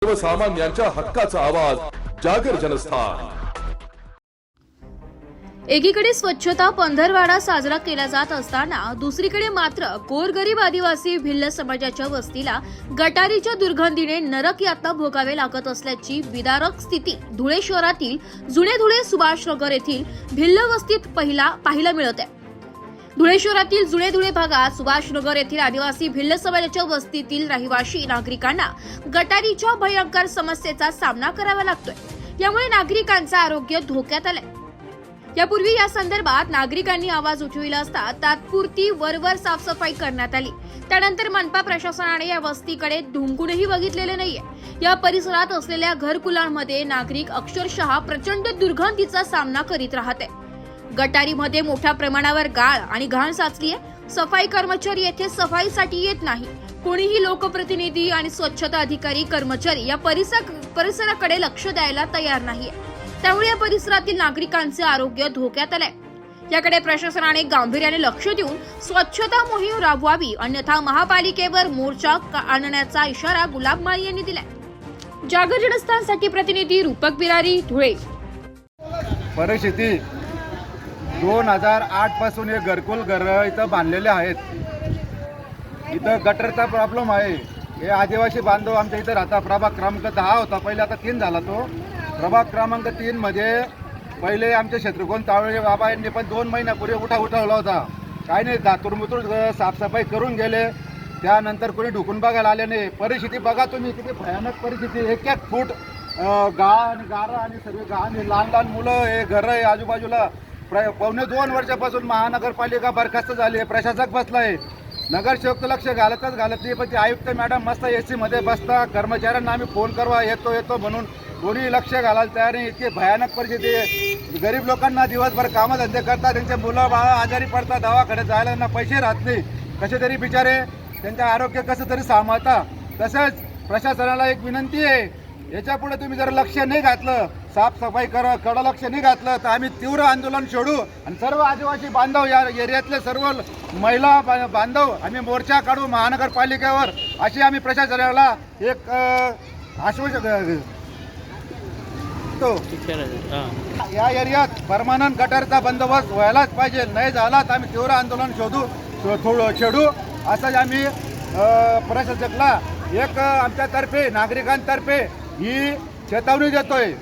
सर्वसामान्यांच्या हक्काचा आवाज जागर जनस्थान। एकीकडे स्वच्छता पंधरवाडा साजरा केला जात असताना दुसरीकडे मात्र गोरगरीब आदिवासी भिल्ल समाजाच्या वस्तीला गटारीच्या दुर्गंधीने नरक यातना भोगावे लागत असल्याची विदारक स्थिती धुळे शहरातील जुने धुळे सुभाषनगर येथील भिल्ल वस्तीत पाहायला मिळत आहे। धुळे शहरातील जुने धुळे भागात सुभाषनगर येथील आदिवासी भिल्ल समाजाच्या वस्तीतील रहिवासी नागरिकांना गटारीच्या भयंकर समस्येचा सामना करावा लागतोय। यामुळे नागरिकांचं आरोग्य धोक्यात आलंय। यापूर्वी या संदर्भात नागरिकांनी आवाज उठविला असता तात्पुरती वरवर साफसफाई करण्यात आली। त्यानंतर मनपा प्रशासनाने या वस्तीकडे ढुंकूनही बघितलेले नाहीये। या परिसरात असलेल्या घरकुलांमध्ये नागरिक अक्षरशः प्रचंड दुर्गंधीचा सामना करीत राहते। गटारीमध्ये मोठ्या प्रमाणावर गाळ आणि घाण साचली आहे। सफाई कर्मचारी येथे सफाईसाठी येत नाही। कोणीही लोकप्रतिनिधी आणि स्वच्छता अधिकारी कर्मचारी या परिसराकडे लक्ष द्यायला तयार नाहीये। त्यामुळे या परिसरातील नागरिकांचे आरोग्य धोक्यात आलंय। याकडे प्रशासनाने गांभीर्याने लक्ष देऊन स्वच्छता मोहीम राबवावी, अन्यथा महापालिकेवर मोर्चा आणण्याचा इशारा गुलाब माळी यांनी दिलाय। जागर जनस्थानसाठी प्रतिनिधी रूपक बिरारी, धुळे। परिस्थिती 2008 पासून हे घरकुल घर इथं बांधलेले आहेत। इथं गटरचा प्रॉब्लेम आहे। हे आदिवासी बांधव आमच्या इथं राहतात। प्रभाग क्रमांक 10 होता पहिले, आता 3 झाला तो। प्रभाग क्रमांक 3 मध्ये पहिले आमचे शत्रुघ्न तावळे बाबा यांनी पण 2 महिन्यापूर्वी उठावला होता। काही नाही, दातूर साफसफाई करून गेले। त्यानंतर कोणी ढुकून बघायला आले नाही। परिस्थिती बघा तुम्ही, किती भयानक परिस्थिती। 1-1 फूट गाळ आणि गारा आणि सर्व लहान लहान मुलं हे घर आहे आजूबाजूला। पावणे 2 वर्षापासून महानगरपालिका बरखास्त झाली आहे। प्रशासक बसलाय, नगरसेवक लक्ष घालत नाही, पण ते आयुक्त मॅडम मस्त AC मध्ये बसता। कर्मचाऱ्यांना आम्ही फोन करवा येतो म्हणून कोणी लक्ष घालायला तयार नाही। इतकी भयानक परिस्थिती आहे। गरीब लोकांना दिवसभर कामधंदे करतात, त्यांचे मुलं बाळा आजारी पडतात, दवाखान्यात जायला ना पैसे राहत नाही। कसे तरी बिचारे त्यांचे आरोग्य कसं तरी सांभाळता। तसंच प्रशासनाला एक विनंती आहे, याच्यापुढे तुम्ही जर लक्ष नाही घातलं, साफसफाई कडं लक्ष नाही घातलं तर आम्ही तीव्र आंदोलन छेडू आणि सर्व आदिवासी बांधव या एरियातले सर्व महिला बांधव आम्ही मोर्चा काढू महानगरपालिकेवर, अशी आम्ही प्रशासनाला एक आश्वासन या एरियात परमानंट गटारचा बंदोबस्त व्हायलाच पाहिजे। नाही झाला तर आम्ही तीव्र आंदोलन छेडू असं आम्ही प्रशासकाला एक आमच्यातर्फे नागरिकांतर्फे ही चेतावणी देतोय।